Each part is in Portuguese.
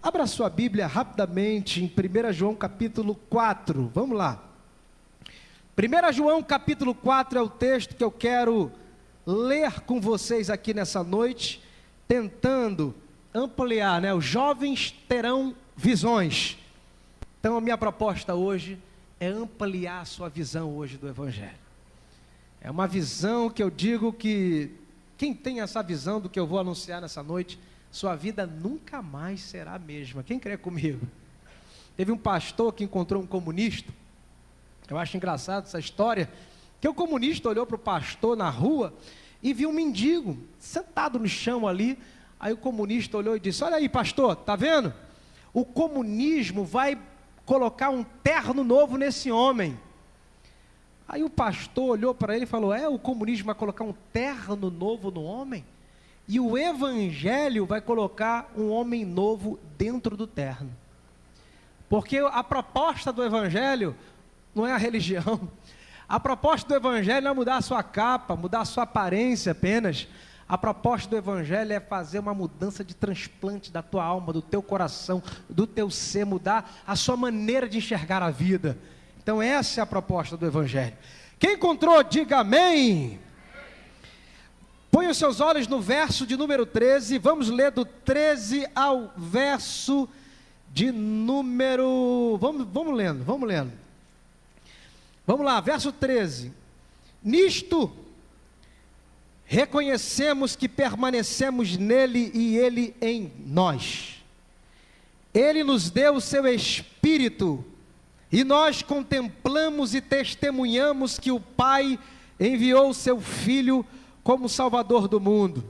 Abra sua Bíblia rapidamente em 1 João capítulo 4, vamos lá. 1 João capítulo 4 é o texto que eu quero ler com vocês aqui nessa noite, tentando ampliar, Os jovens terão visões. Então a minha proposta hoje é ampliar a sua visão hoje do Evangelho. É uma visão que eu digo que quem tem essa visão do que eu vou anunciar nessa noite, sua vida nunca mais será a mesma. Quem crê comigo? Teve um pastor que encontrou um comunista. Eu acho engraçado essa história, que o comunista olhou para o pastor na rua e viu um mendigo sentado no chão ali. Aí o comunista olhou e disse: olha aí, pastor, tá vendo? O comunismo vai colocar um terno novo nesse homem. Aí o pastor olhou para ele e falou: o comunismo vai colocar um terno novo no homem? E o evangelho vai colocar um homem novo dentro do terno. Porque a proposta do evangelho não é a religião. A proposta do evangelho não é mudar a sua capa, mudar a sua aparência apenas. A proposta do evangelho é fazer uma mudança de transplante da tua alma, do teu coração, do teu ser, mudar a sua maneira de enxergar a vida. Então essa é a proposta do evangelho. Quem encontrou, diga amém. Põe os seus olhos no verso de número 13, vamos ler do 13 ao verso de número... Vamos lendo. Vamos lá, verso 13. Nisto, reconhecemos que permanecemos nele e ele em nós. Ele nos deu o seu Espírito, e nós contemplamos e testemunhamos que o Pai enviou o seu Filho como Salvador do mundo.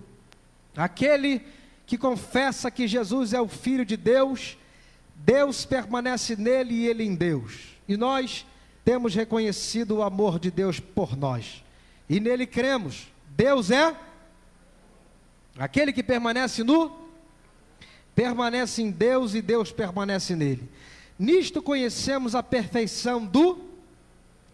Aquele que confessa que Jesus é o Filho de Deus, Deus permanece nele e ele em Deus. E nós temos reconhecido o amor de Deus por nós, e nele cremos. Deus é aquele que permanece em Deus e Deus permanece nele. Nisto conhecemos a perfeição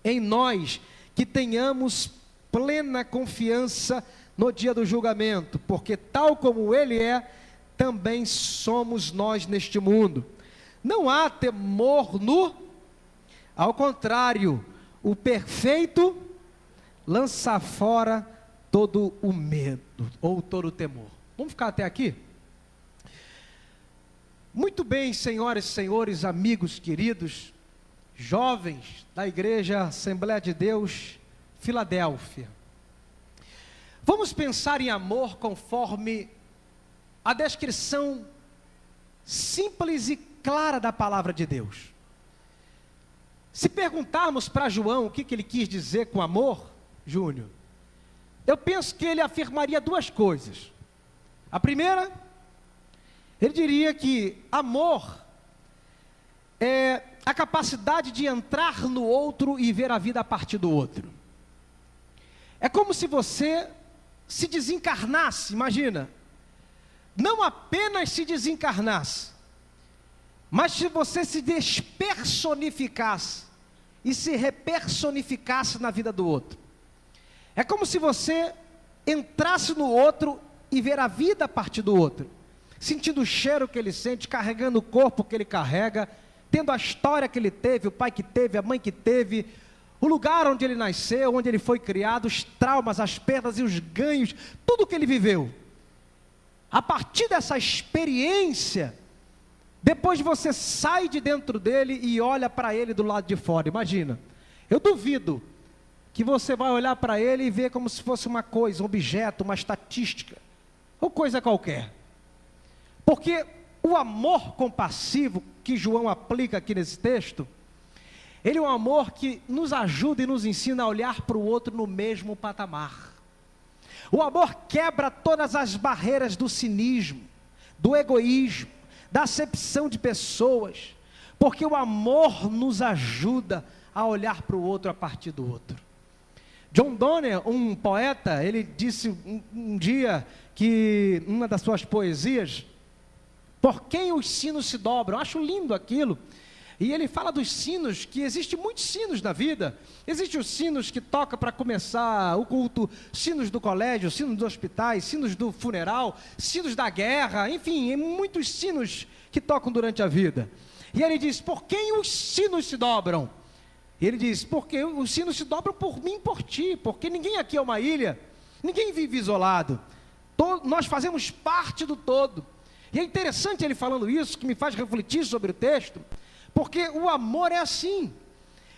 em nós, que tenhamos plena confiança no dia do julgamento, porque tal como ele é, também somos nós neste mundo. Não há temor ao contrário, o perfeito lança fora todo o medo, ou todo o temor. Vamos ficar até aqui? Muito bem, senhoras e senhores, amigos queridos, jovens da Igreja Assembleia de Deus, Filadélfia. Vamos pensar em amor conforme a descrição simples e clara da palavra de Deus. Se perguntarmos para João o que ele quis dizer com amor, Júnior, eu penso que ele afirmaria duas coisas. A primeira, ele diria que amor é a capacidade de entrar no outro e ver a vida a partir do outro. É como se você se desencarnasse, imagina, não apenas se desencarnasse, mas se você se despersonificasse e se repersonificasse na vida do outro. É como se você entrasse no outro e ver a vida a partir do outro, sentindo o cheiro que ele sente, carregando o corpo que ele carrega, tendo a história que ele teve, o pai que teve, a mãe que teve, o lugar onde ele nasceu, onde ele foi criado, os traumas, as perdas e os ganhos, tudo que ele viveu. A partir dessa experiência, depois você sai de dentro dele e olha para ele do lado de fora. Imagina, eu duvido que você vai olhar para ele e ver como se fosse uma coisa, um objeto, uma estatística, ou coisa qualquer. Porque o amor compassivo que João aplica aqui nesse texto, ele é um amor que nos ajuda e nos ensina a olhar para o outro no mesmo patamar. O amor quebra todas as barreiras do cinismo, do egoísmo, da acepção de pessoas, porque o amor nos ajuda a olhar para o outro a partir do outro. John Donne, um poeta, ele disse um dia que, uma das suas poesias, por quem os sinos se dobram, eu acho lindo aquilo. E ele fala dos sinos, que existem muitos sinos na vida. Existem os sinos que toca para começar o culto, sinos do colégio, sinos dos hospitais, sinos do funeral, sinos da guerra, enfim, muitos sinos que tocam durante a vida. E ele diz, por quem os sinos se dobram? E ele diz, porque os sinos se dobram por mim e por ti, porque ninguém aqui é uma ilha, ninguém vive isolado, nós fazemos parte do todo. E é interessante ele falando isso, que me faz refletir sobre o texto, porque o amor é assim.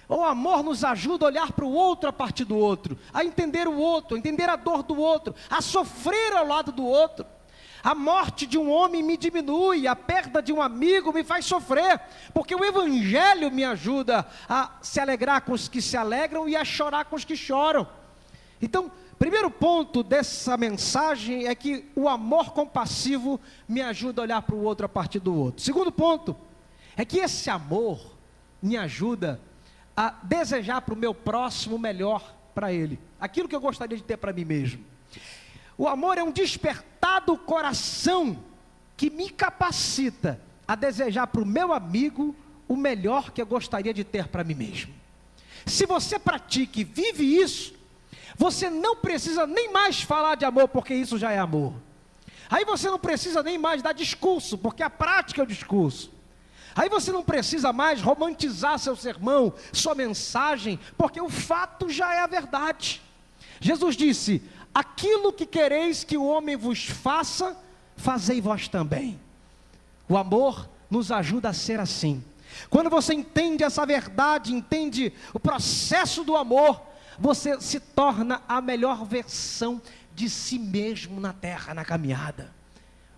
O amor nos ajuda a olhar para o outro a partir do outro, a entender o outro, a entender a dor do outro, a sofrer ao lado do outro. A morte de um homem me diminui, a perda de um amigo me faz sofrer, porque o Evangelho me ajuda a se alegrar com os que se alegram e a chorar com os que choram. Então, primeiro ponto dessa mensagem é que o amor compassivo me ajuda a olhar para o outro a partir do outro. Segundo ponto, é que esse amor me ajuda a desejar para o meu próximo o melhor para ele, aquilo que eu gostaria de ter para mim mesmo. O amor é um despertar do coração que me capacita a desejar para o meu amigo o melhor que eu gostaria de ter para mim mesmo. Se você pratica e vive isso, você não precisa nem mais falar de amor, porque isso já é amor. Aí você não precisa nem mais dar discurso, porque a prática é o discurso. Aí você não precisa mais romantizar seu sermão, sua mensagem, porque o fato já é a verdade. Jesus disse, aquilo que quereis que o homem vos faça, fazei vós também. O amor nos ajuda a ser assim. Quando você entende essa verdade, entende o processo do amor, você se torna a melhor versão de si mesmo na terra, na caminhada.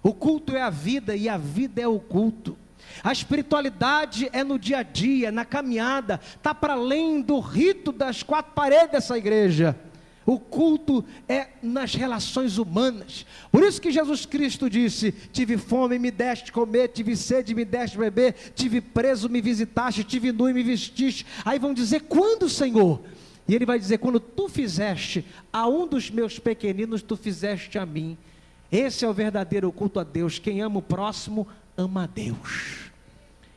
O culto é a vida e a vida é o culto. A espiritualidade é no dia a dia, na caminhada, está para além do rito das quatro paredes dessa igreja. O culto é nas relações humanas. Por isso que Jesus Cristo disse, tive fome, me deste comer, tive sede, me deste beber, tive preso, me visitaste, tive nu e me vestiste. Aí vão dizer, quando, Senhor? E ele vai dizer, quando tu fizeste a um dos meus pequeninos, tu fizeste a mim. Esse é o verdadeiro culto a Deus. Quem ama o próximo, ama a Deus.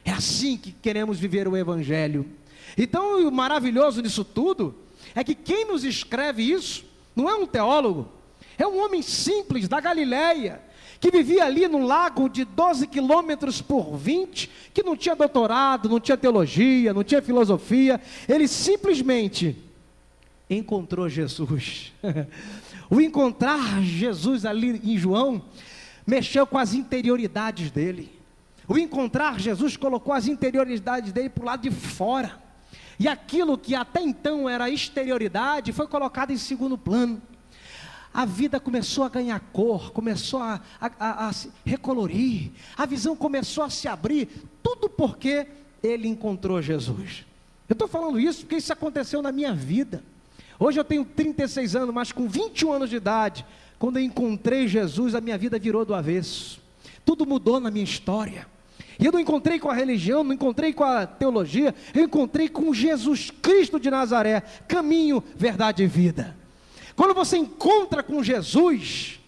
É assim que queremos viver o Evangelho. Então, o maravilhoso nisso tudo é que quem nos escreve isso não é um teólogo, é um homem simples da Galileia, que vivia ali num lago de 12 quilômetros por 20, que não tinha doutorado, não tinha teologia, não tinha filosofia. Ele simplesmente encontrou Jesus. O encontrar Jesus ali em João mexeu com as interioridades dele. O encontrar Jesus colocou as interioridades dele para o lado de fora. E aquilo que até então era exterioridade foi colocado em segundo plano. A vida começou a ganhar cor, começou a se recolorir, a visão começou a se abrir, tudo porque ele encontrou Jesus. Eu estou falando isso porque isso aconteceu na minha vida. Hoje eu tenho 36 anos, mas com 21 anos de idade, quando eu encontrei Jesus, a minha vida virou do avesso. Tudo mudou na minha história. E eu não encontrei com a religião, não encontrei com a teologia, eu encontrei com Jesus Cristo de Nazaré, caminho, verdade e vida. Quando você encontra com Jesus,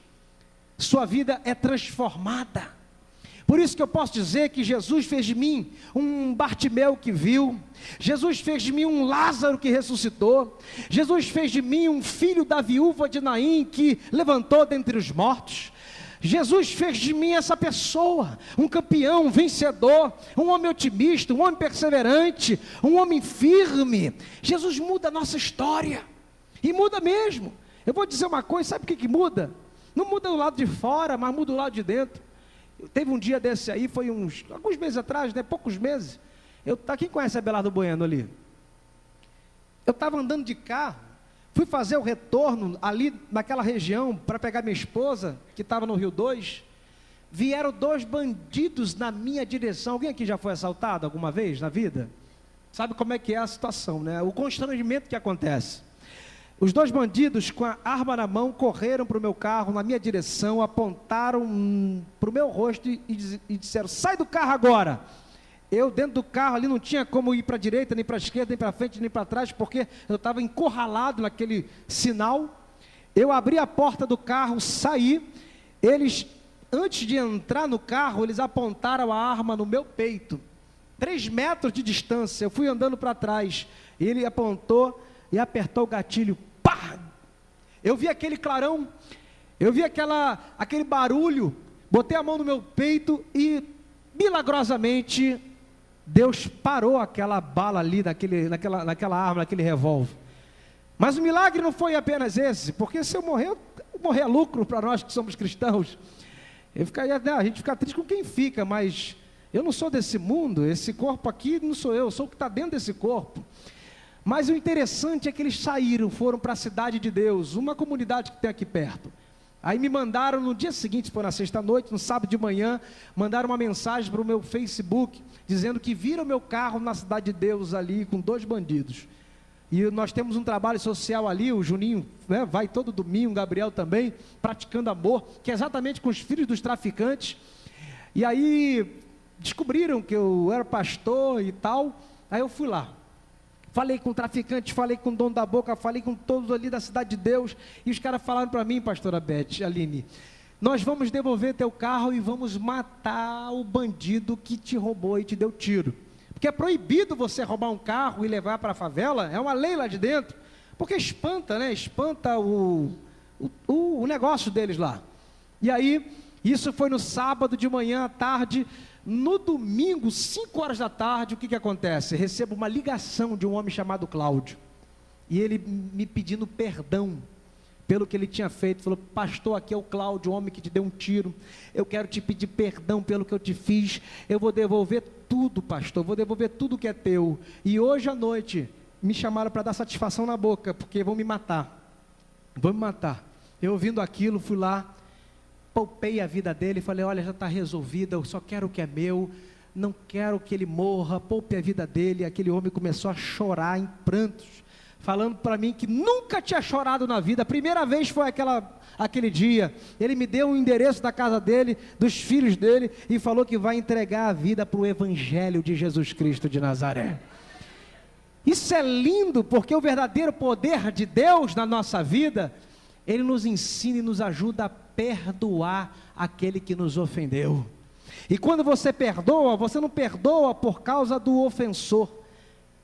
sua vida é transformada. Por isso que eu posso dizer que Jesus fez de mim um Bartimeu que viu, Jesus fez de mim um Lázaro que ressuscitou, Jesus fez de mim um filho da viúva de Naim que levantou dentre os mortos. Jesus fez de mim essa pessoa, um campeão, um vencedor, um homem otimista, um homem perseverante, um homem firme. Jesus muda a nossa história, e muda mesmo. Eu vou dizer uma coisa, sabe o que muda? Não muda do lado de fora, mas muda do lado de dentro. Teve um dia desse aí, foi alguns meses atrás, né, poucos meses. Quem conhece a Abelardo Bueno ali? Eu estava andando de carro, fui fazer o retorno ali naquela região para pegar minha esposa, que estava no Rio 2. Vieram 2 bandidos na minha direção. Alguém aqui já foi assaltado alguma vez na vida? Sabe como é que é a situação, né? O constrangimento que acontece. Os 2 bandidos com a arma na mão correram para o meu carro, na minha direção, apontaram para o meu rosto e disseram, sai do carro agora. Eu dentro do carro ali não tinha como ir para a direita, nem para a esquerda, nem para frente, nem para trás, porque eu estava encurralado naquele sinal. Eu abri a porta do carro, saí. Eles, antes de entrar no carro, eles apontaram a arma no meu peito. 3 metros de distância, eu fui andando para trás, ele apontou e apertou o gatilho, pá! Eu vi aquele clarão, eu vi aquele barulho, botei a mão no meu peito e, milagrosamente, Deus parou aquela bala ali, naquela arma, naquele revólver. Mas o milagre não foi apenas esse, porque se eu morrer é lucro para nós que somos cristãos. A gente fica triste com quem fica, mas eu não sou desse mundo, esse corpo aqui não sou eu sou o que está dentro desse corpo. Mas o interessante é que eles foram para a cidade de Deus, uma comunidade que tem aqui perto. Aí me mandaram no dia seguinte, foi na sexta-noite, no sábado de manhã, mandaram uma mensagem para o meu Facebook, dizendo que viram meu carro na cidade de Deus ali, com 2 bandidos. E nós temos um trabalho social ali, o Juninho, né, vai todo domingo, o Gabriel também, praticando amor, que é exatamente com os filhos dos traficantes. E aí, descobriram que eu era pastor e tal, aí eu fui lá. Falei com traficantes, falei com o dono da boca, falei com todos ali da cidade de Deus, e os caras falaram para mim, pastora Beth, Aline, nós vamos devolver teu carro e vamos matar o bandido que te roubou e te deu tiro. Porque é proibido você roubar um carro e levar para a favela, é uma lei lá de dentro, porque espanta, né? Espanta o negócio deles lá. E aí, isso foi no sábado de manhã à tarde. No domingo, 5 horas da tarde, o que acontece? Recebo uma ligação de um homem chamado Cláudio, e ele me pedindo perdão pelo que ele tinha feito. Falou: pastor, aqui é o Cláudio, o homem que te deu um tiro, eu quero te pedir perdão pelo que eu te fiz, eu vou devolver tudo, pastor, vou devolver tudo que é teu. E hoje à noite, me chamaram para dar satisfação na boca, porque vão me matar, eu ouvindo aquilo, fui lá, poupei a vida dele, falei: olha, já está resolvida, eu só quero o que é meu, não quero que ele morra, poupe a vida dele. Aquele homem começou a chorar em prantos, falando para mim que nunca tinha chorado na vida, a primeira vez foi aquele dia. Ele me deu o endereço da casa dele, dos filhos dele, e falou que vai entregar a vida para o Evangelho de Jesus Cristo de Nazaré. Isso é lindo, porque o verdadeiro poder de Deus na nossa vida, Ele nos ensina e nos ajuda a perdoar aquele que nos ofendeu. E quando você perdoa, você não perdoa por causa do ofensor.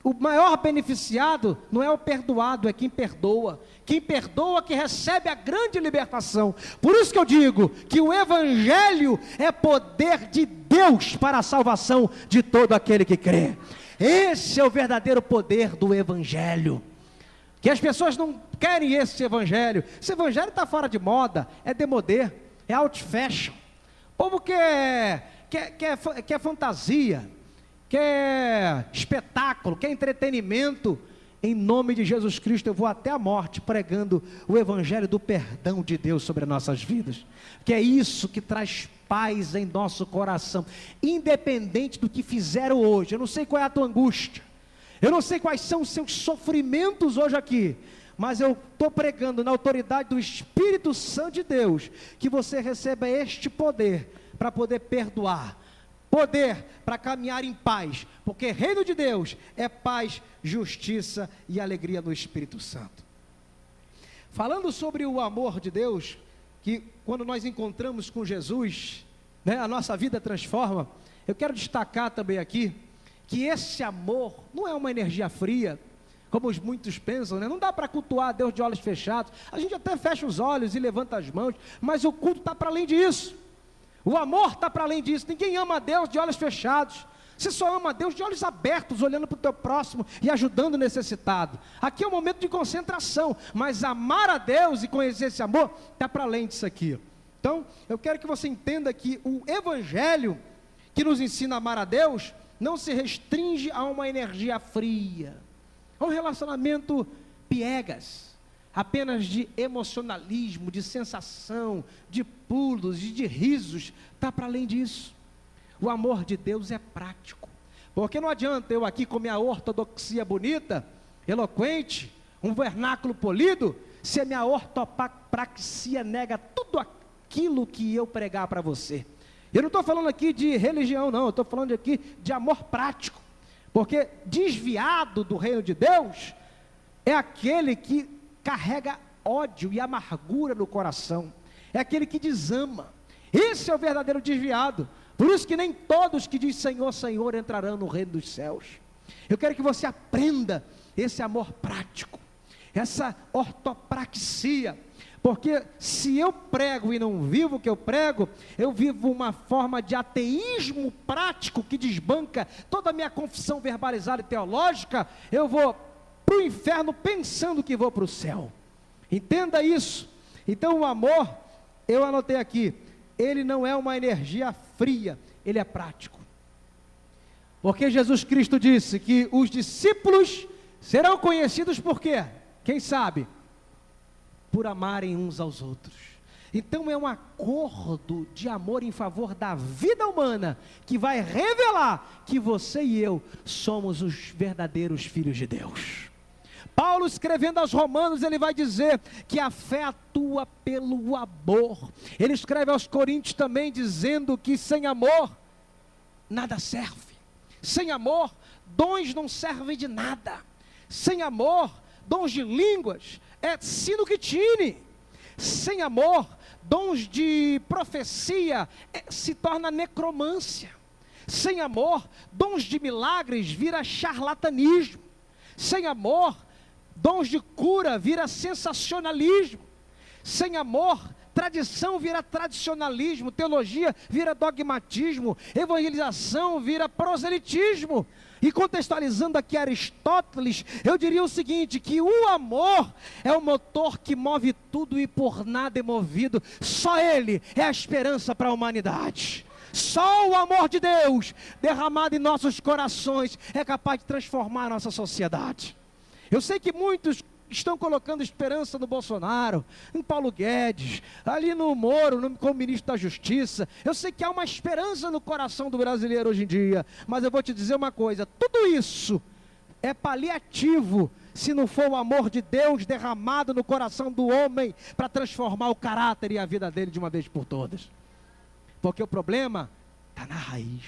O maior beneficiado não é o perdoado, é quem perdoa. Quem perdoa que recebe a grande libertação. Por isso que eu digo que o Evangelho é poder de Deus para a salvação de todo aquele que crê. Esse é o verdadeiro poder do Evangelho. Que as pessoas não querem esse Evangelho. Esse Evangelho está fora de moda, é demodê, é out fashion. O povo quer fantasia, quer espetáculo, quer entretenimento. Em nome de Jesus Cristo, eu vou até a morte pregando o Evangelho do perdão de Deus sobre as nossas vidas, que é isso que traz paz em nosso coração, independente do que fizeram hoje. Eu não sei qual é a tua angústia, eu não sei quais são os seus sofrimentos hoje aqui, mas eu estou pregando na autoridade do Espírito Santo de Deus, que você receba este poder para poder perdoar, poder para caminhar em paz, porque reino de Deus é paz, justiça e alegria no Espírito Santo. Falando sobre o amor de Deus, que quando nós encontramos com Jesus, né, a nossa vida transforma. Eu quero destacar também aqui, que esse amor não é uma energia fria, como muitos pensam, né? Não dá para cultuar a Deus de olhos fechados. A gente até fecha os olhos e levanta as mãos, mas o culto está para além disso. O amor está para além disso. Ninguém ama a Deus de olhos fechados. Você só ama a Deus de olhos abertos, olhando para o teu próximo e ajudando o necessitado. Aqui é um momento de concentração, mas amar a Deus e conhecer esse amor está para além disso aqui. Então, eu quero que você entenda que o Evangelho que nos ensina a amar a Deus não se restringe a uma energia fria, a um relacionamento piegas, apenas de emocionalismo, de sensação, de pulos e de risos. Está para além disso. O amor de Deus é prático, porque não adianta eu aqui com minha ortodoxia bonita, eloquente, um vernáculo polido, se a minha ortopraxia nega tudo aquilo que eu pregar para você. Eu não estou falando aqui de religião não, eu estou falando aqui de amor prático, porque desviado do reino de Deus é aquele que carrega ódio e amargura no coração, é aquele que desama. Esse é o verdadeiro desviado. Por isso que nem todos que dizem Senhor, Senhor entrarão no reino dos céus. Eu quero que você aprenda esse amor prático, essa ortopraxia, porque se eu prego e não vivo o que eu prego, eu vivo uma forma de ateísmo prático que desbanca toda a minha confissão verbalizada e teológica. Eu vou para o inferno pensando que vou para o céu. Entenda isso. Então o amor, eu anotei aqui, ele não é uma energia fria, ele é prático. Porque Jesus Cristo disse que os discípulos serão conhecidos por quê? Quem sabe? Por amarem uns aos outros. Então é um acordo de amor em favor da vida humana, que vai revelar que você e eu somos os verdadeiros filhos de Deus. Paulo, escrevendo aos Romanos, ele vai dizer que a fé atua pelo amor. Ele escreve aos Coríntios também dizendo que sem amor nada serve. Sem amor, dons não servem de nada. Sem amor, dons de línguas é sino que tine. Sem amor, dons de profecia se torna necromância. Sem amor, dons de milagres vira charlatanismo. Sem amor, dons de cura vira sensacionalismo. Sem amor, tradição vira tradicionalismo, teologia vira dogmatismo, evangelização vira proselitismo. E contextualizando aqui Aristóteles, eu diria o seguinte, que o amor é o motor que move tudo e por nada é movido. Só ele é a esperança para a humanidade. Só o amor de Deus derramado em nossos corações é capaz de transformar a nossa sociedade. Eu sei que muitos estão colocando esperança no Bolsonaro, em Paulo Guedes, ali no Moro, como ministro da Justiça. Eu sei que há uma esperança no coração do brasileiro hoje em dia, mas eu vou te dizer uma coisa, tudo isso é paliativo, se não for o amor de Deus derramado no coração do homem, para transformar o caráter e a vida dele de uma vez por todas. Porque o problema está na raiz,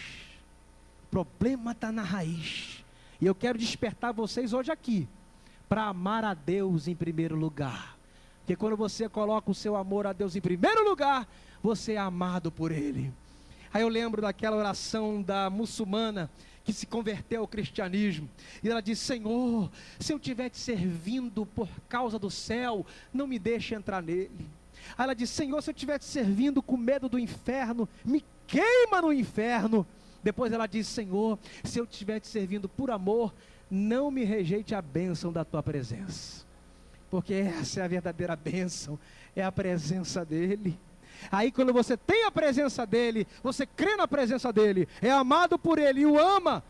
o problema está na raiz, e eu quero despertar vocês hoje aqui, para amar a Deus em primeiro lugar. Porque quando você coloca o seu amor a Deus em primeiro lugar, você é amado por Ele. Aí eu lembro daquela oração da muçulmana que se converteu ao cristianismo, e ela disse: Senhor, se eu estiver te servindo por causa do céu, não me deixe entrar nele. Aí ela disse: Senhor, se eu estiver te servindo com medo do inferno, me queima no inferno. Depois ela disse: Senhor, se eu estiver te servindo por amor, não me rejeite a bênção da tua presença, porque essa é a verdadeira bênção, é a presença dEle. Aí quando você tem a presença dEle, você crê na presença dEle, é amado por Ele e o ama,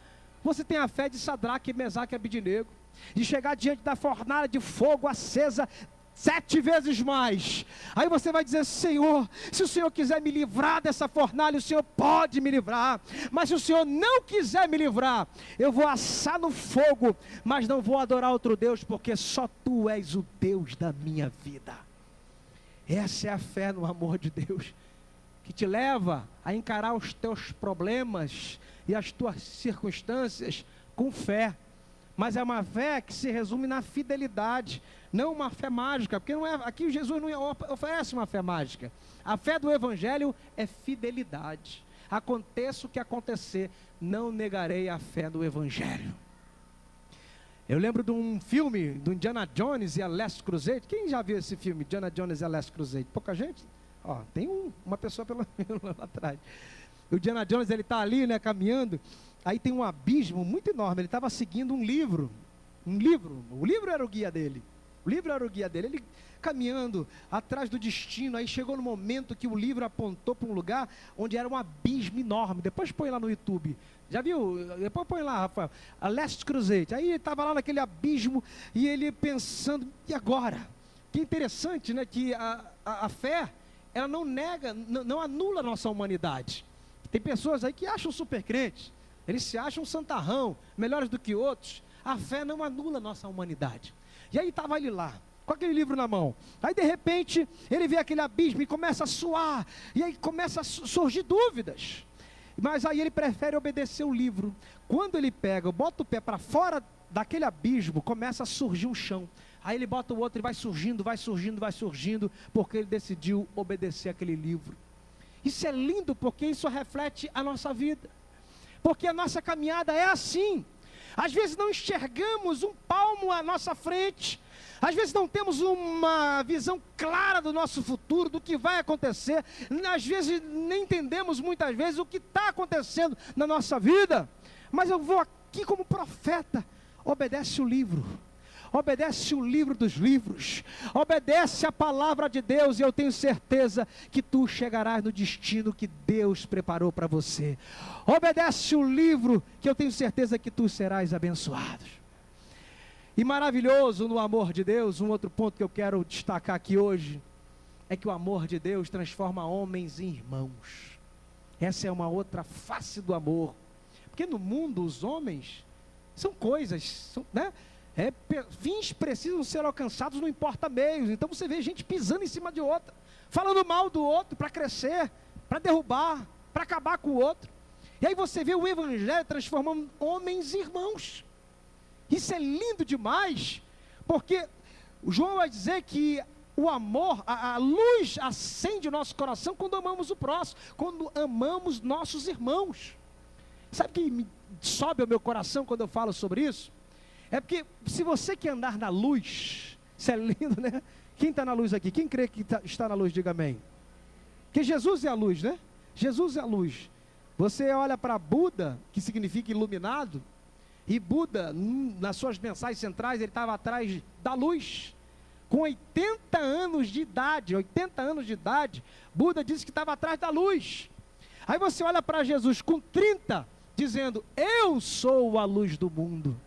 você tem a fé de Sadraque, Mesaque e Abidnego, de chegar diante da fornalha de fogo acesa 7 vezes mais. Aí você vai dizer: Senhor, se o Senhor quiser me livrar dessa fornalha, o Senhor pode me livrar, mas se o Senhor não quiser me livrar, eu vou assar no fogo, mas não vou adorar outro Deus, porque só Tu és o Deus da minha vida. Essa é a fé no amor de Deus, que te leva a encarar os teus problemas e as tuas circunstâncias com fé. Mas é uma fé que se resume na fidelidade, não uma fé mágica, porque não é, aqui Jesus não oferece uma fé mágica. A fé do Evangelho é fidelidade. Aconteça o que acontecer, não negarei a fé do Evangelho. Eu lembro de um filme do Indiana Jones e a Last Crusade. Quem já viu esse filme, Indiana Jones e a Last Crusade? Pouca gente? Ó, tem uma pessoa pelo menos lá atrás. O Indiana Jones, ele está ali, né, caminhando. Aí tem um abismo muito enorme. Ele estava seguindo um livro. O livro era o guia dele. Ele caminhando atrás do destino. Aí chegou no momento que o livro apontou para um lugar onde era um abismo enorme. Depois põe lá no YouTube. Já viu? Depois põe lá, Rafael. A Last Crusade. Aí ele estava lá naquele abismo e ele pensando: e agora? Que interessante, né? Que a fé, ela não nega, não anula a nossa humanidade. Tem pessoas aí que acham super crentes. Eles se acham santarrão, melhores do que outros. A fé não anula a nossa humanidade. E aí estava ele lá, com aquele livro na mão. Aí de repente, ele vê aquele abismo e começa a suar. E aí começa a surgir dúvidas. Mas aí ele prefere obedecer o livro. Quando ele pega, bota o pé para fora daquele abismo, começa a surgir um chão. Aí ele bota o outro e vai surgindo, porque ele decidiu obedecer aquele livro. Isso é lindo porque isso reflete a nossa vida. Porque a nossa caminhada é assim. Às vezes não enxergamos um palmo à nossa frente. Às vezes não temos uma visão clara do nosso futuro, do que vai acontecer. Às vezes nem entendemos muitas vezes o que está acontecendo na nossa vida. Mas eu vou aqui como profeta. Obedece o livro. Obedece o livro dos livros. Obedece a palavra de Deus. E eu tenho certeza que tu chegarás no destino que Deus preparou para você. Obedece o livro, que eu tenho certeza que tu serás abençoado. E maravilhoso no amor de Deus, um outro ponto que eu quero destacar aqui hoje, é que o amor de Deus transforma homens em irmãos. Essa é uma outra face do amor. Porque no mundo os homens são coisas, né? Fins precisam ser alcançados, não importa meios. Então você vê gente pisando em cima de outra, falando mal do outro para crescer, para derrubar, para acabar com o outro. E aí você vê o evangelho transformando homens em irmãos. Isso é lindo demais, porque o João vai dizer que o amor, a luz acende o nosso coração quando amamos o próximo, quando amamos nossos irmãos. Sabe o que me sobe ao meu coração quando eu falo sobre isso? É porque se você quer andar na luz, isso é lindo, né? Quem está na luz aqui? Quem crê que está na luz, diga amém. Porque Jesus é a luz, né? Jesus é a luz. Você olha para Buda, que significa iluminado, e Buda, nas suas mensagens centrais, ele estava atrás da luz. Com 80 anos de idade, Buda disse que estava atrás da luz. Aí você olha para Jesus com 30, dizendo, eu sou a luz do mundo.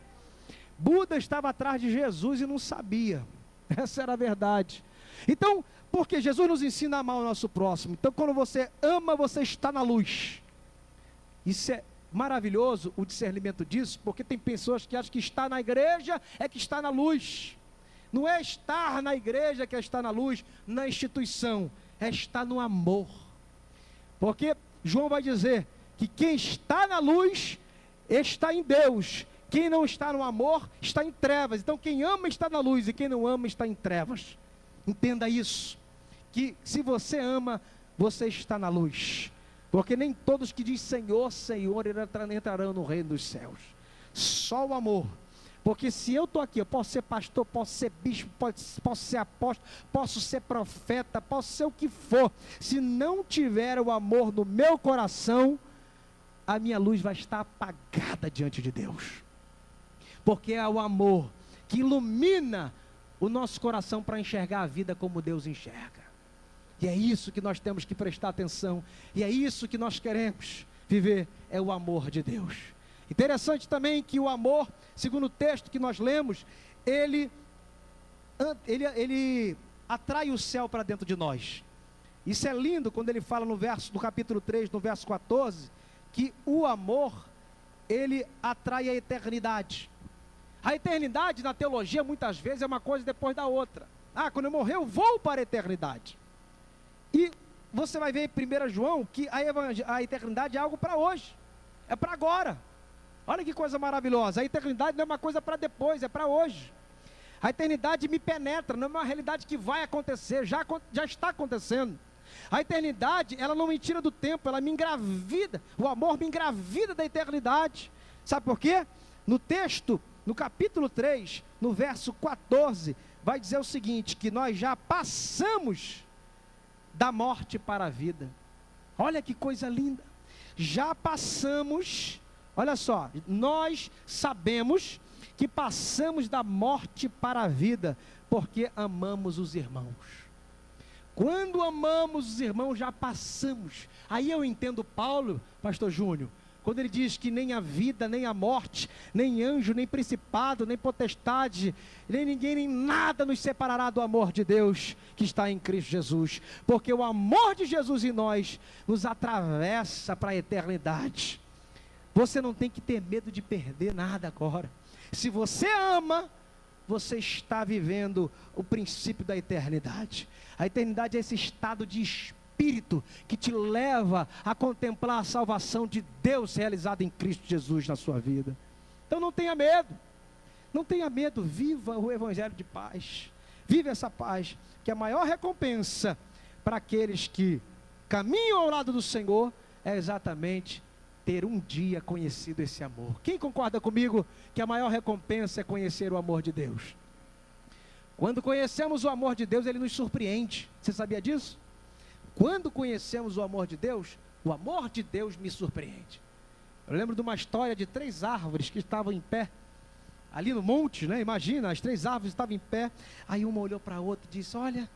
Buda estava atrás de Jesus e não sabia. Essa era a verdade. Então, porque Jesus nos ensina a amar o nosso próximo. Então, quando você ama, você está na luz. Isso é maravilhoso, o discernimento disso, porque tem pessoas que acham que estar na igreja é que está na luz. Não é estar na igreja que é estar na luz, na instituição, é estar no amor. Porque João vai dizer que quem está na luz está em Deus, quem não está no amor está em trevas. Então quem ama está na luz e quem não ama está em trevas. Entenda isso, que se você ama, você está na luz. Porque nem todos que dizem Senhor, Senhor, entrarão no reino dos céus. Só o amor. Porque se eu estou aqui, eu posso ser pastor, posso ser bispo, posso ser apóstolo, posso ser profeta, posso ser o que for. Se não tiver o amor no meu coração, a minha luz vai estar apagada diante de Deus. Porque é o amor que ilumina o nosso coração para enxergar a vida como Deus enxerga. E é isso que nós temos que prestar atenção. E é isso que nós queremos viver, é o amor de Deus. Interessante também que o amor, segundo o texto que nós lemos, ele atrai o céu para dentro de nós. Isso é lindo quando ele fala no capítulo 3, no verso 14, que o amor, ele atrai a eternidade. A eternidade na teologia muitas vezes é uma coisa depois da outra. Quando eu morrer eu vou para a eternidade. E você vai ver em 1 João que a eternidade é algo para hoje, é para agora. Olha que coisa maravilhosa, a eternidade não é uma coisa para depois, é para hoje. A eternidade me penetra, não é uma realidade que vai acontecer, já está acontecendo. A eternidade, ela não me tira do tempo, ela me engravida, o amor me engravida da eternidade. Sabe por quê? No texto, no capítulo 3, no verso 14, vai dizer o seguinte, que nós já passamos da morte para a vida. Olha que coisa linda. Já passamos, olha só, nós sabemos que passamos da morte para a vida, porque amamos os irmãos. Quando amamos os irmãos, já passamos. Aí eu entendo Paulo, pastor Júnior, quando ele diz que nem a vida, nem a morte, nem anjo, nem principado, nem potestade, nem ninguém, nem nada nos separará do amor de Deus que está em Cristo Jesus. Porque o amor de Jesus em nós nos atravessa para a eternidade. Você não tem que ter medo de perder nada agora. Se você ama, você está vivendo o princípio da eternidade. A eternidade é esse estado de espírito que te leva a contemplar a salvação de Deus realizada em Cristo Jesus na sua vida. Então não tenha medo, não tenha medo, viva o evangelho de paz, viva essa paz, que é a maior recompensa para aqueles que caminho ao lado do Senhor é exatamente ter um dia conhecido esse amor. Quem concorda comigo que a maior recompensa é conhecer o amor de Deus? Quando conhecemos o amor de Deus, ele nos surpreende. Você sabia disso? Quando conhecemos o amor de Deus me surpreende. Eu lembro de uma história de 3 árvores que estavam em pé, ali no monte, né? Imagina, as 3 árvores estavam em pé. Aí uma olhou para a outra e disse: olha,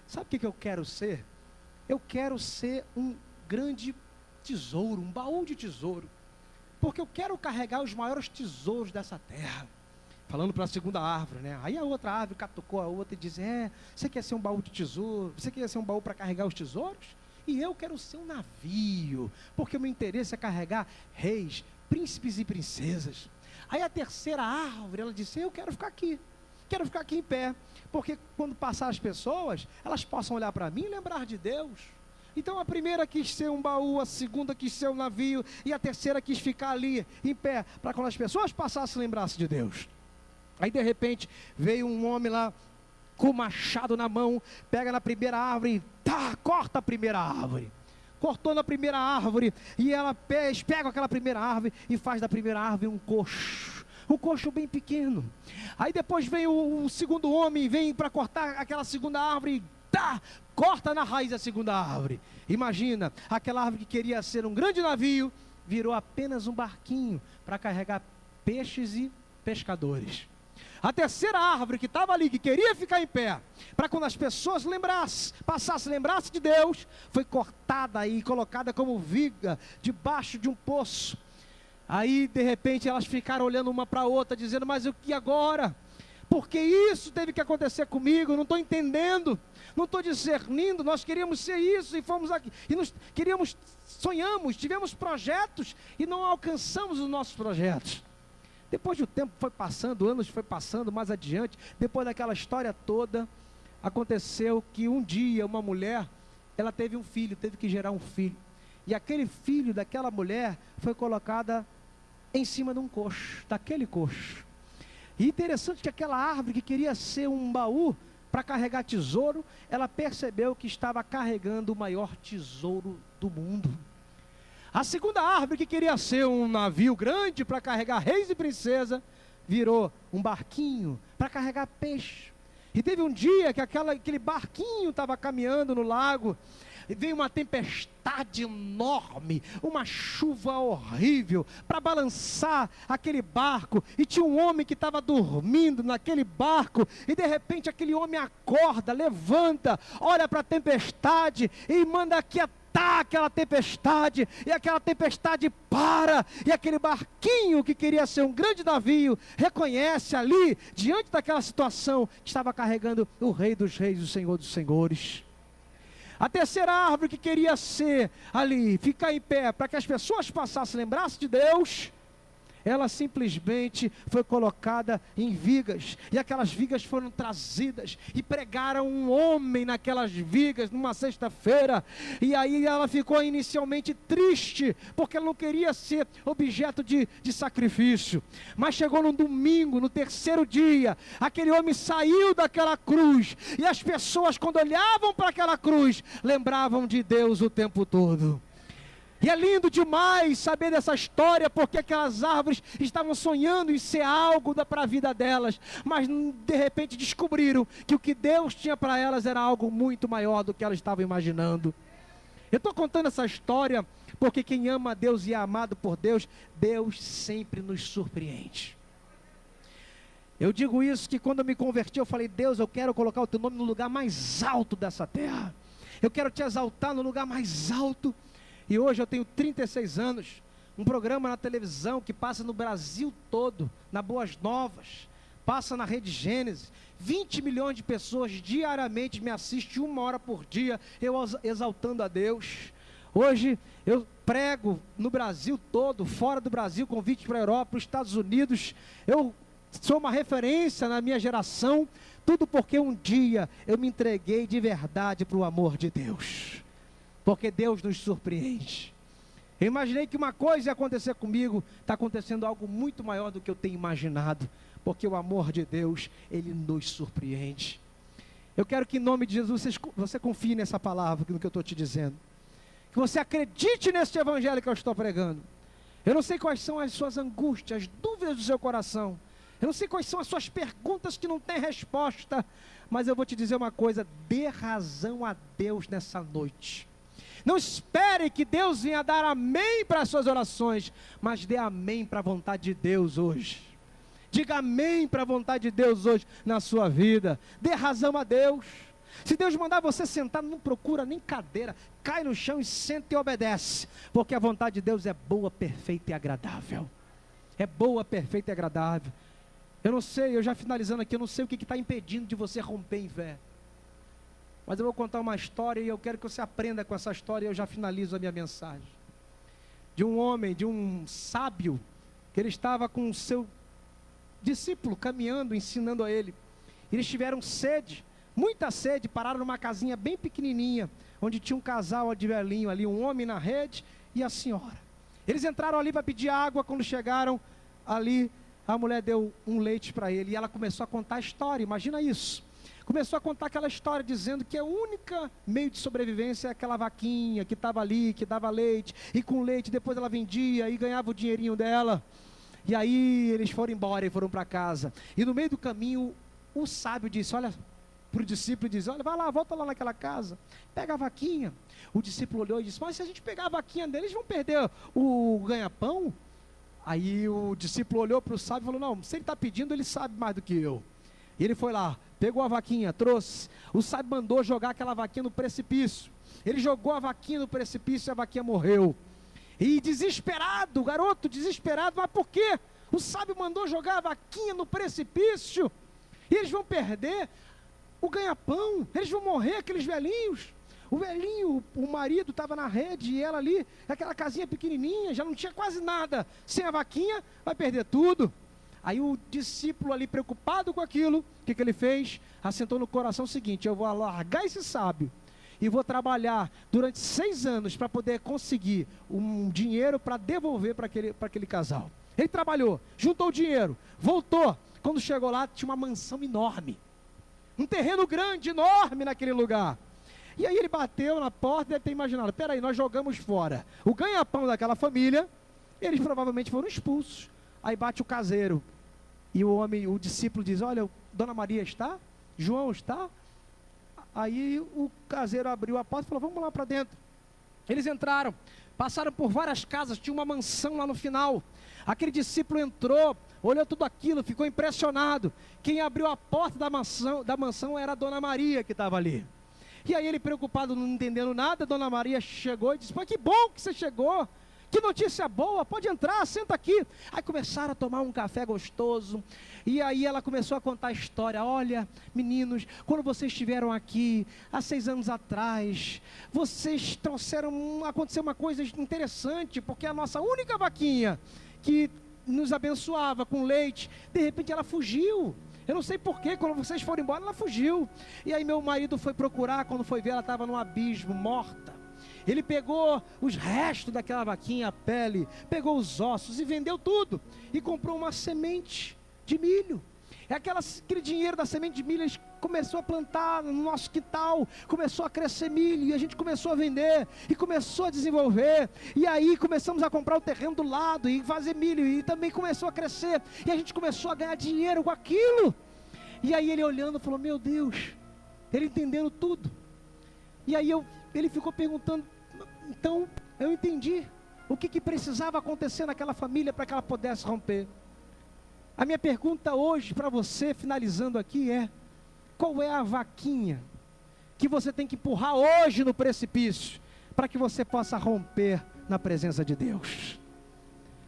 sabe o que eu quero ser? Eu quero ser um grande tesouro, um baú de tesouro, porque eu quero carregar os maiores tesouros dessa terra. Falando para a segunda árvore, né? Aí a outra árvore catucou a outra e disse: você quer ser um baú de tesouro? Você quer ser um baú para carregar os tesouros? E eu quero ser um navio, porque o meu interesse é carregar reis, príncipes e princesas. Aí a terceira árvore, ela disse: eu quero ficar aqui em pé, porque quando passar as pessoas, elas possam olhar para mim e lembrar de Deus. Então a primeira quis ser um baú, a segunda quis ser um navio, e a terceira quis ficar ali em pé, para quando as pessoas passassem, lembrassem de Deus. Aí de repente veio um homem lá com o machado na mão, pega na primeira árvore, corta a primeira árvore. Cortou na primeira árvore, e ela pega aquela primeira árvore e faz da primeira árvore um coxo bem pequeno. Aí depois vem o segundo homem, vem para cortar aquela segunda árvore, corta na raiz da segunda árvore. Imagina, aquela árvore que queria ser um grande navio, virou apenas um barquinho para carregar peixes e pescadores. A terceira árvore que estava ali, que queria ficar em pé, para quando as pessoas lembrassem de Deus, foi cortada e colocada como viga debaixo de um poço. Aí de repente elas ficaram olhando uma para a outra, dizendo: mas o que agora? Porque isso teve que acontecer comigo, não estou entendendo, não estou discernindo. Nós queríamos ser isso e fomos aqui, e sonhamos, tivemos projetos e não alcançamos os nossos projetos. Depois do tempo foi passando, anos foi passando, mais adiante, depois daquela história toda, aconteceu que um dia uma mulher, ela teve um filho, teve que gerar um filho, e aquele filho daquela mulher foi colocada em cima de um coxo, daquele coxo. E interessante que aquela árvore que queria ser um baú para carregar tesouro, ela percebeu que estava carregando o maior tesouro do mundo. A segunda árvore que queria ser um navio grande para carregar reis e princesa, virou um barquinho para carregar peixe. E teve um dia que aquele barquinho estava caminhando no lago, e veio uma tempestade enorme, uma chuva horrível, para balançar aquele barco, e tinha um homem que estava dormindo naquele barco, e de repente aquele homem acorda, levanta, olha para a tempestade, e manda aquietar aquela tempestade, e aquela tempestade para, e aquele barquinho que queria ser um grande navio, reconhece ali, diante daquela situação, que estava carregando o Rei dos Reis, o Senhor dos Senhores. A terceira árvore que queria ser ali, ficar em pé, para que as pessoas passassem, lembrassem de Deus, ela simplesmente foi colocada em vigas, e aquelas vigas foram trazidas, e pregaram um homem naquelas vigas, numa sexta-feira, e aí ela ficou inicialmente triste, porque ela não queria ser objeto de sacrifício, mas chegou no domingo, no terceiro dia, aquele homem saiu daquela cruz, e as pessoas quando olhavam para aquela cruz, lembravam de Deus o tempo todo. E é lindo demais saber dessa história, porque aquelas árvores estavam sonhando em ser algo para a vida delas, mas de repente descobriram que o que Deus tinha para elas era algo muito maior do que elas estavam imaginando. Eu estou contando essa história porque quem ama a Deus e é amado por Deus, Deus sempre nos surpreende. Eu digo isso que quando eu me converti, eu falei: Deus, eu quero colocar o teu nome no lugar mais alto dessa terra, eu quero te exaltar no lugar mais alto. E hoje eu tenho 36 anos, um programa na televisão que passa no Brasil todo, na Boas Novas, passa na Rede Gênesis, 20 milhões de pessoas diariamente me assistem 1 hora por dia, eu exaltando a Deus. Hoje eu prego no Brasil todo, fora do Brasil, convite para a Europa, para os Estados Unidos, eu sou uma referência na minha geração, tudo porque um dia eu me entreguei de verdade para o amor de Deus. Porque Deus nos surpreende. Eu imaginei que uma coisa ia acontecer comigo, está acontecendo algo muito maior do que eu tenho imaginado, porque o amor de Deus, Ele nos surpreende. Eu quero que em nome de Jesus, você confie nessa palavra, no que eu estou te dizendo. que você acredite nesse evangelho que eu estou pregando. Eu não sei quais são as suas angústias, as dúvidas do seu coração. Eu não sei quais são as suas perguntas que não têm resposta. Mas eu vou te dizer uma coisa: dê razão a Deus nessa noite. Não espere que Deus venha dar amém para as suas orações, mas dê amém para a vontade de Deus hoje. Diga amém para a vontade de Deus hoje na sua vida. Dê razão a Deus. Se Deus mandar você sentar, não procura nem cadeira, cai no chão e senta e obedece, porque a vontade de Deus é boa, perfeita e agradável. É boa, perfeita e agradável. Eu não sei, eu já finalizando aqui, eu não sei o que está impedindo de você romper em fé. Mas eu vou contar uma história e eu quero que você aprenda com essa história e eu já finalizo a minha mensagem. De um homem, de um sábio, que ele estava com o seu discípulo caminhando, ensinando a ele. Eles tiveram sede, muita sede, pararam numa casinha bem pequenininha, onde tinha um casal de velhinho ali, um homem na rede e a senhora. Eles entraram ali para pedir água. Quando chegaram ali, a mulher deu um leite para ele e ela começou a contar a história. Imagina isso. Começou a contar aquela história dizendo que o único meio de sobrevivência é aquela vaquinha que estava ali, que dava leite, e com leite depois ela vendia e ganhava o dinheirinho dela. E aí eles foram embora e foram para casa. E no meio do caminho, o sábio disse, olha, para o discípulo, disse, olha, vai lá, volta lá naquela casa, pega a vaquinha. O discípulo olhou e disse, mas se a gente pegar a vaquinha deles, eles vão perder o ganha-pão? Aí o discípulo olhou para o sábio e falou, não, se ele está pedindo, ele sabe mais do que eu. E ele foi lá, pegou a vaquinha, trouxe. O sábio mandou jogar aquela vaquinha no precipício. Ele jogou a vaquinha no precipício e a vaquinha morreu. E desesperado, o garoto desesperado, mas por quê? O sábio mandou jogar a vaquinha no precipício e eles vão perder o ganha-pão, eles vão morrer, aqueles velhinhos. O velhinho, o marido estava na rede e ela ali, aquela casinha pequenininha, já não tinha quase nada. Sem a vaquinha, vai perder tudo. Aí o discípulo ali, preocupado com aquilo, o que ele fez? Assentou no coração o seguinte, eu vou largar esse sábio e vou trabalhar durante 6 anos para poder conseguir um dinheiro para devolver para aquele casal. Ele trabalhou, juntou o dinheiro, voltou. Quando chegou lá, tinha uma mansão enorme. Um terreno grande, enorme naquele lugar. E aí ele bateu na porta e deve ter imaginado, peraí, nós jogamos fora o ganha-pão daquela família, eles provavelmente foram expulsos. Aí bate o caseiro, e o discípulo diz, olha, Dona Maria está? João está? Aí o caseiro abriu a porta e falou, vamos lá para dentro. Eles entraram, passaram por várias casas, tinha uma mansão lá no final. Aquele discípulo entrou, olhou tudo aquilo, ficou impressionado. Quem abriu a porta da mansão era a Dona Maria que estava ali. E aí ele, preocupado, não entendendo nada, Dona Maria chegou e disse, pô, que bom que você chegou, que notícia boa, pode entrar, senta aqui. Aí começaram a tomar um café gostoso, e aí ela começou a contar a história, olha, meninos, quando vocês estiveram aqui, há 6 anos atrás, vocês trouxeram, aconteceu uma coisa interessante, porque a nossa única vaquinha, que nos abençoava com leite, de repente ela fugiu. Eu não sei porquê, quando vocês foram embora, ela fugiu. E aí meu marido foi procurar, quando foi ver, ela estava num abismo, morta. Ele pegou os restos daquela vaquinha, a pele, pegou os ossos e vendeu tudo. E comprou uma semente de milho. Aquele dinheiro da semente de milho, ele começou a plantar no nosso quintal, começou a crescer milho, e a gente começou a vender, e começou a desenvolver, e aí começamos a comprar o terreno do lado, e fazer milho, e também começou a crescer, e a gente começou a ganhar dinheiro com aquilo. E aí ele olhando, falou, meu Deus, ele entendendo tudo. E aí ele ficou perguntando, então eu entendi o que precisava acontecer naquela família para que ela pudesse romper. A minha pergunta hoje para você, finalizando aqui, é: qual é a vaquinha que você tem que empurrar hoje no precipício para que você possa romper na presença de Deus?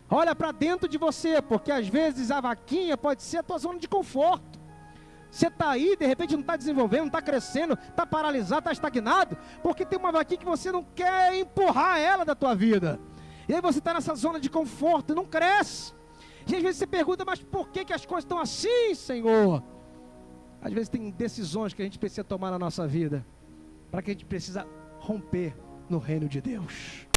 Olha para dentro de você, porque às vezes a vaquinha pode ser a tua zona de conforto. Você está aí, de repente não está desenvolvendo, não está crescendo, está paralisado, está estagnado, porque tem uma vaquinha que você não quer empurrar ela da tua vida. E aí você está nessa zona de conforto e não cresce. E às vezes você pergunta, mas por que as coisas estão assim, Senhor? Às vezes tem decisões que a gente precisa tomar na nossa vida, para que a gente precisa romper no reino de Deus.